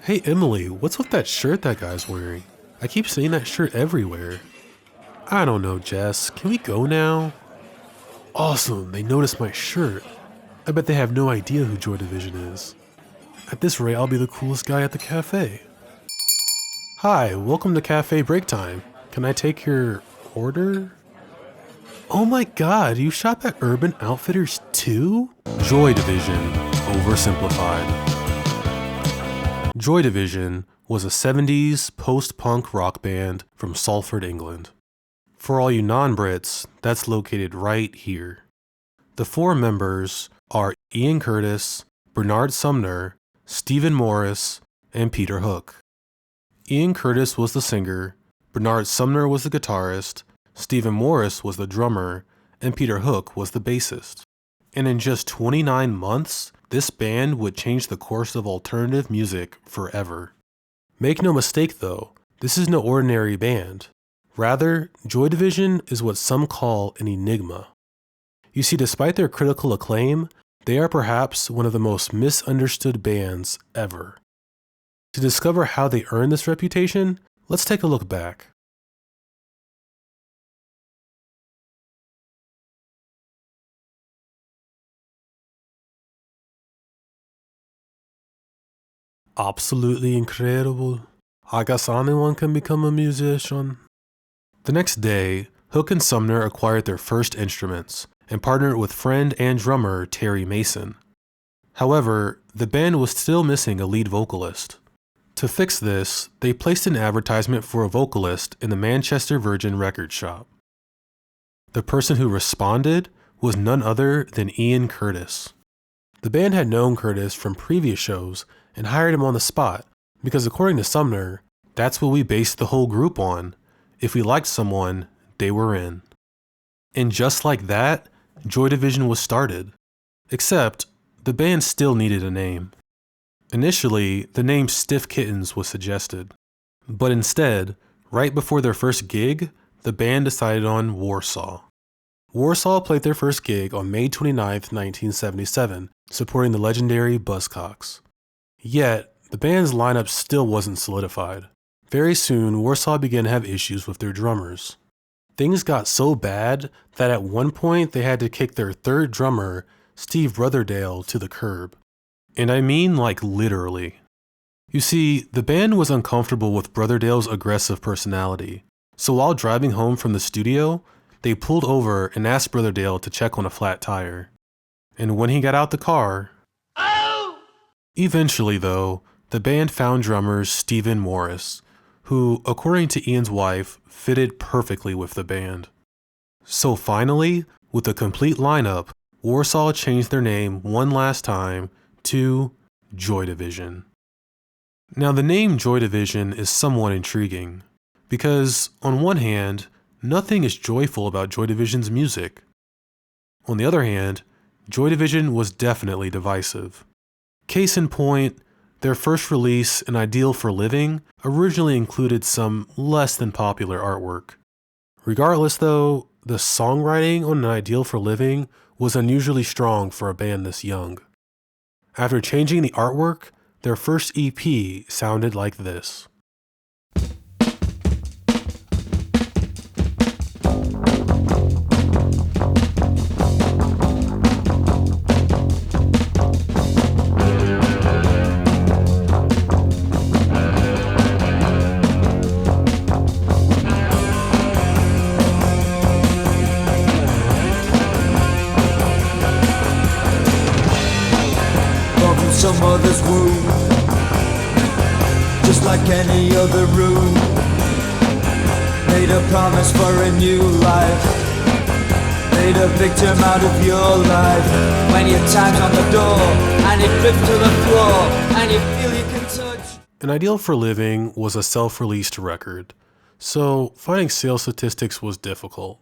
Hey Emily, what's with that shirt that guy's wearing? I keep seeing that shirt everywhere. I don't know, Jess. Can we go now? Awesome, they noticed my shirt. I bet they have no idea who Joy Division is. At this rate, I'll be the coolest guy at the cafe. Hi, welcome to Cafe Break Time. Can I take your order? Oh my god, you shop at Urban Outfitters too? Joy Division Oversimplified. Joy Division was a 70s post-punk rock band from Salford, England. For all you non-Brits, that's located right here. The four members are Ian Curtis, Bernard Sumner, Stephen Morris, and Peter Hook. Ian Curtis was the singer, Bernard Sumner was the guitarist, Stephen Morris was the drummer, and Peter Hook was the bassist. And in just 29 months, this band would change the course of alternative music forever. Make no mistake though, this is no ordinary band. Rather, Joy Division is what some call an enigma. You see, despite their critical acclaim, they are perhaps one of the most misunderstood bands ever. To discover how they earned this reputation, let's take a look back. Absolutely incredible. I guess anyone can become a musician. The next day, Hook and Sumner acquired their first instruments and partnered with friend and drummer Terry Mason. However, the band was still missing a lead vocalist. To fix this, they placed an advertisement for a vocalist in the Manchester Virgin record shop. The person who responded was none other than Ian Curtis. The band had known Curtis from previous shows and hired him on the spot because, according to Sumner, that's what we based the whole group on. If we liked someone, they were in. And just like that, Joy Division was started. Except, the band still needed a name. Initially, the name Stiff Kittens was suggested. But instead, right before their first gig, the band decided on Warsaw. Warsaw played their first gig on May 29, 1977, supporting the legendary Buzzcocks. Yet, the band's lineup still wasn't solidified. Very soon, Warsaw began to have issues with their drummers. Things got so bad that at one point they had to kick their third drummer, Steve Brotherdale, to the curb. And I mean like literally. You see, the band was uncomfortable with Brotherdale's aggressive personality, so while driving home from the studio, they pulled over and asked Brotherdale to check on a flat tire. And when he got out the car... Eventually though, the band found drummer Stephen Morris, who, according to Ian's wife, fitted perfectly with the band. So finally, with a complete lineup, Warsaw changed their name one last time to Joy Division. Now the name Joy Division is somewhat intriguing, because on one hand, nothing is joyful about Joy Division's music. On the other hand, Joy Division was definitely divisive. Case in point, their first release, An Ideal for Living, originally included some less than popular artwork. Regardless though, the songwriting on An Ideal for Living was unusually strong for a band this young. After changing the artwork, their first EP sounded like this. Some others woo, just like any other room. Made a promise for a new life, made a victim out of your life. When your time's on the door and it flips to the floor and you feel you can touch. An Ideal for Living was a self-released record, so finding sales statistics was difficult.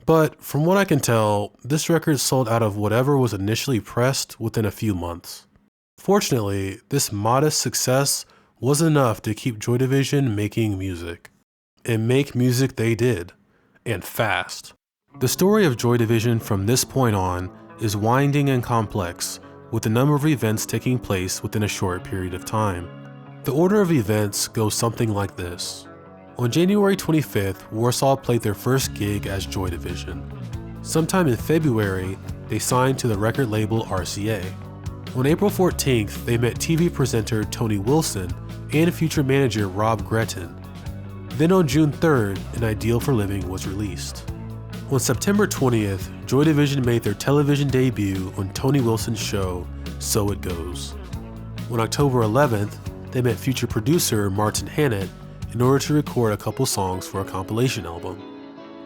But from what I can tell, this record sold out of whatever was initially pressed within a few months. Fortunately, this modest success was enough to keep Joy Division making music. And make music they did, and fast. The story of Joy Division from this point on is winding and complex, with a number of events taking place within a short period of time. The order of events goes something like this. On January 25th, Warsaw played their first gig as Joy Division. Sometime in February, they signed to the record label RCA. On April 14th, they met TV presenter Tony Wilson and future manager Rob Gretton. Then on June 3rd, An Ideal for Living was released. On September 20th, Joy Division made their television debut on Tony Wilson's show, So It Goes. On October 11th, they met future producer Martin Hannett in order to record a couple songs for a compilation album.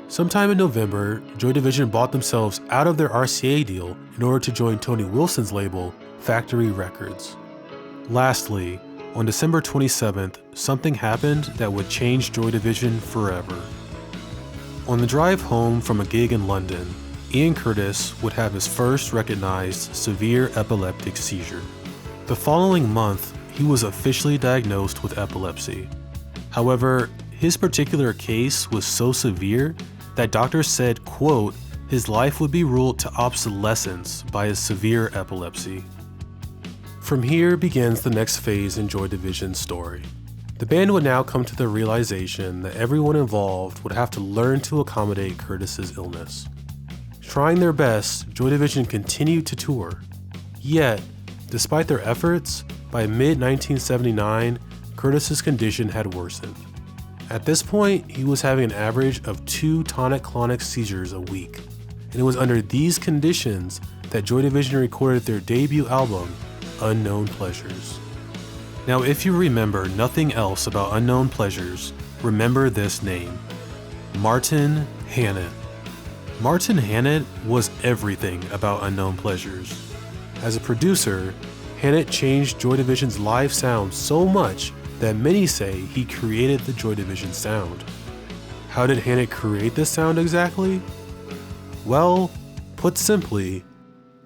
Sometime in November, Joy Division bought themselves out of their RCA deal in order to join Tony Wilson's label, Factory Records. Lastly, on December 27th, something happened that would change Joy Division forever. On the drive home from a gig in London, Ian Curtis would have his first recognized severe epileptic seizure. The following month, he was officially diagnosed with epilepsy. However, his particular case was so severe that doctors said, quote, his life would be ruled to obsolescence by his severe epilepsy. From here begins the next phase in Joy Division's story. The band would now come to the realization that everyone involved would have to learn to accommodate Curtis's illness. Trying their best, Joy Division continued to tour. Yet, despite their efforts, by mid-1979, Curtis's condition had worsened. At this point, he was having an average of 2 tonic-clonic seizures a week, and it was under these conditions that Joy Division recorded their debut album, Unknown Pleasures. Now, if you remember nothing else about Unknown Pleasures, remember this name, Martin Hannett. Martin Hannett was everything about Unknown Pleasures. As a producer, Hannett changed Joy Division's live sound so much that many say he created the Joy Division sound. How did Hannett create this sound exactly? Well, put simply,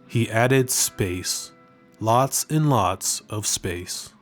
he added space. Lots and lots of space.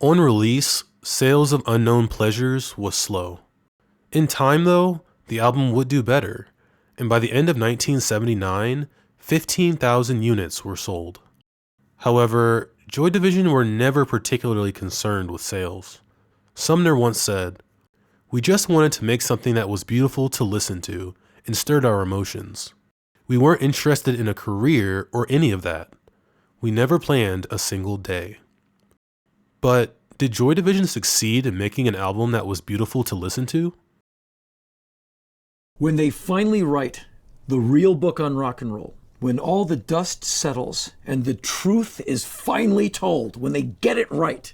On release, sales of Unknown Pleasures was slow. In time though, the album would do better, and by the end of 1979, 15,000 units were sold. However, Joy Division were never particularly concerned with sales. Sumner once said, "We just wanted to make something that was beautiful to listen to and stirred our emotions. We weren't interested in a career or any of that. We never planned a single day." But did Joy Division succeed in making an album that was beautiful to listen to? When they finally write the real book on rock and roll, when all the dust settles and the truth is finally told, when they get it right,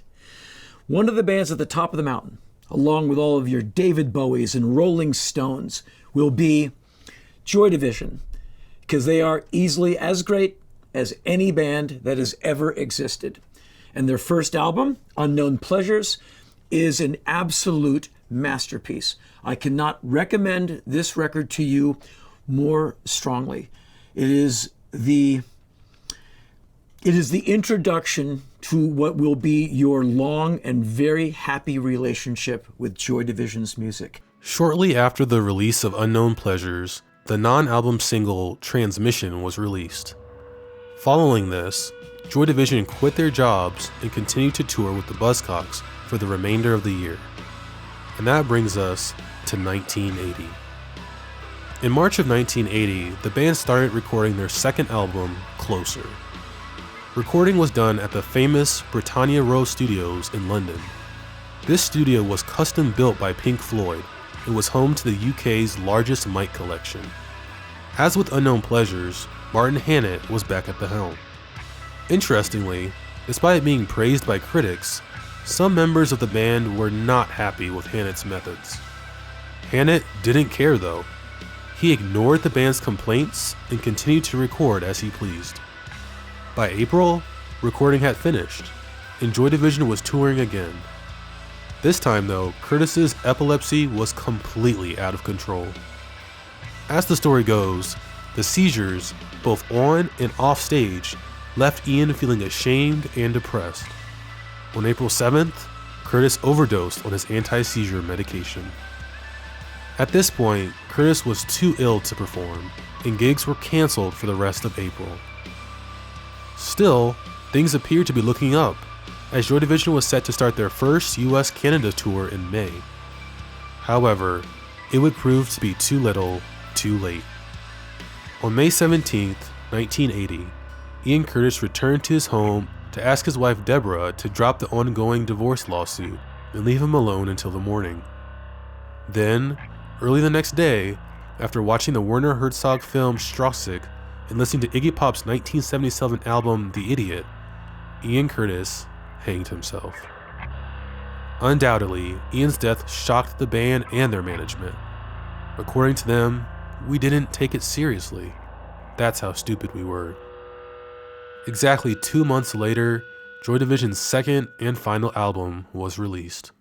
one of the bands at the top of the mountain, along with all of your David Bowies and Rolling Stones, will be Joy Division, because they are easily as great as any band that has ever existed. And their first album, Unknown Pleasures, is an absolute masterpiece. I cannot recommend this record to you more strongly. It is the introduction to what will be your long and very happy relationship with Joy Division's music. Shortly after the release of Unknown Pleasures, the non-album single Transmission was released. Following this, Joy Division quit their jobs and continued to tour with the Buzzcocks for the remainder of the year. And that brings us to 1980. In March of 1980, the band started recording their second album, Closer. Recording was done at the famous Britannia Row Studios in London. This studio was custom built by Pink Floyd and was home to the UK's largest mic collection. As with Unknown Pleasures, Martin Hannett was back at the helm. Interestingly, despite being praised by critics, some members of the band were not happy with Hannett's methods. Hannett didn't care though. He ignored the band's complaints and continued to record as he pleased. By April, recording had finished, and Joy Division was touring again. This time though, Curtis's epilepsy was completely out of control. As the story goes, the seizures, both on and off stage, left Ian feeling ashamed and depressed. On April 7th, Curtis overdosed on his anti-seizure medication. At this point, Curtis was too ill to perform, and gigs were canceled for the rest of April. Still, things appeared to be looking up, as Joy Division was set to start their first US-Canada tour in May. However, it would prove to be too little, too late. On May 17, 1980, Ian Curtis returned to his home to ask his wife Deborah to drop the ongoing divorce lawsuit and leave him alone until the morning. Then, early the next day, after watching the Werner Herzog film Straussic and listening to Iggy Pop's 1977 album The Idiot, Ian Curtis hanged himself. Undoubtedly, Ian's death shocked the band and their management. According to them, we didn't take it seriously. That's how stupid we were. Exactly 2 months later, Joy Division's second and final album was released.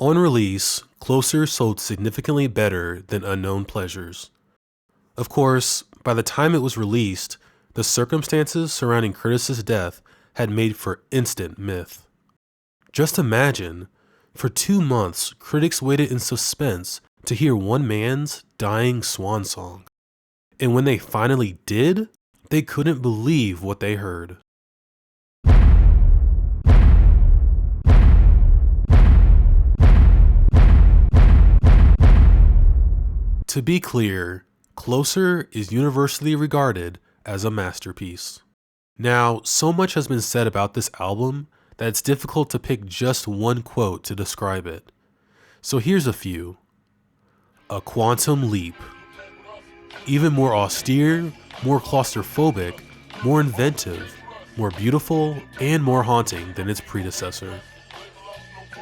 On release, Closer sold significantly better than Unknown Pleasures. Of course, by the time it was released, the circumstances surrounding Curtis's death had made for instant myth. Just imagine, for 2 months, critics waited in suspense to hear one man's dying swan song. And when they finally did, they couldn't believe what they heard. To be clear, Closer is universally regarded as a masterpiece. Now, so much has been said about this album that it's difficult to pick just one quote to describe it. So here's a few. A quantum leap. Even more austere, more claustrophobic, more inventive, more beautiful, and more haunting than its predecessor.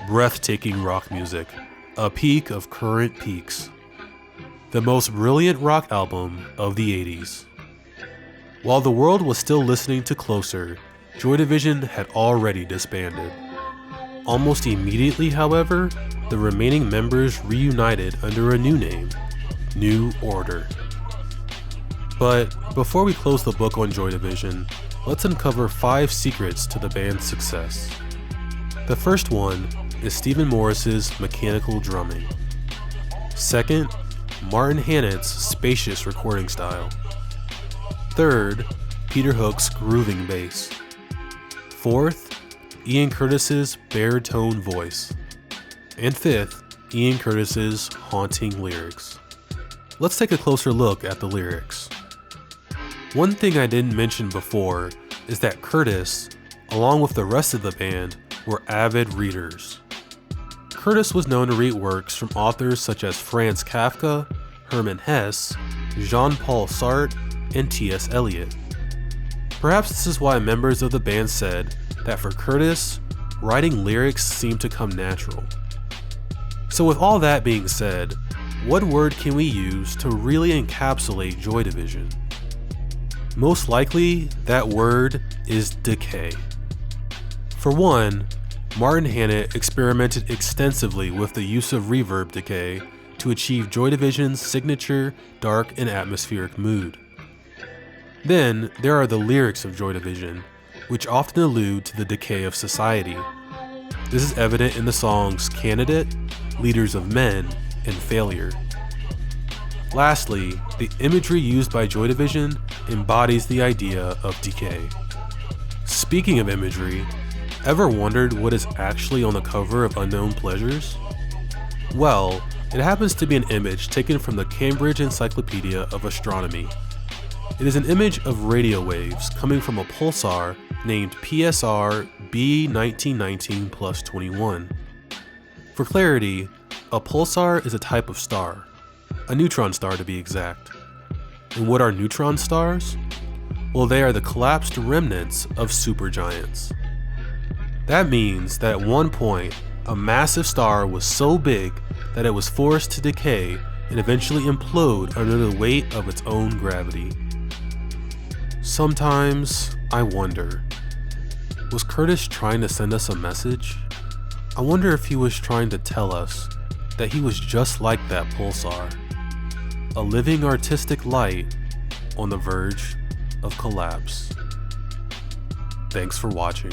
Breathtaking rock music, a peak of current peaks. The most brilliant rock album of the 80s. While the world was still listening to Closer, Joy Division had already disbanded. Almost immediately, however, the remaining members reunited under a new name, New Order. But before we close the book on Joy Division, let's uncover 5 secrets to the band's success. The first one is Stephen Morris's mechanical drumming. Second, Martin Hannett's spacious recording style. Third, Peter Hook's grooving bass. Fourth, Ian Curtis's baritone voice. And fifth, Ian Curtis's haunting lyrics. Let's take a closer look at the lyrics. One thing I didn't mention before is that Curtis, along with the rest of the band, were avid readers. Curtis was known to read works from authors such as Franz Kafka, Hermann Hesse, Jean-Paul Sartre, and T.S. Eliot. Perhaps this is why members of the band said that for Curtis, writing lyrics seemed to come natural. So with all that being said, what word can we use to really encapsulate Joy Division? Most likely, that word is decay. For one, Martin Hannett experimented extensively with the use of reverb decay to achieve Joy Division's signature dark and atmospheric mood. Then, there are the lyrics of Joy Division, which often allude to the decay of society. This is evident in the songs Candidate, Leaders of Men, and Failure. Lastly, the imagery used by Joy Division embodies the idea of decay. Speaking of imagery, ever wondered what is actually on the cover of Unknown Pleasures? Well, it happens to be an image taken from the Cambridge Encyclopedia of Astronomy. It is an image of radio waves coming from a pulsar named PSR B1919+21. For clarity, a pulsar is a type of star, a neutron star to be exact. And what are neutron stars? Well, they are the collapsed remnants of supergiants. That means that at one point, a massive star was so big that it was forced to decay and eventually implode under the weight of its own gravity. Sometimes I wonder, was Curtis trying to send us a message? I wonder if he was trying to tell us that he was just like that pulsar, a living artistic light on the verge of collapse. Thanks for watching.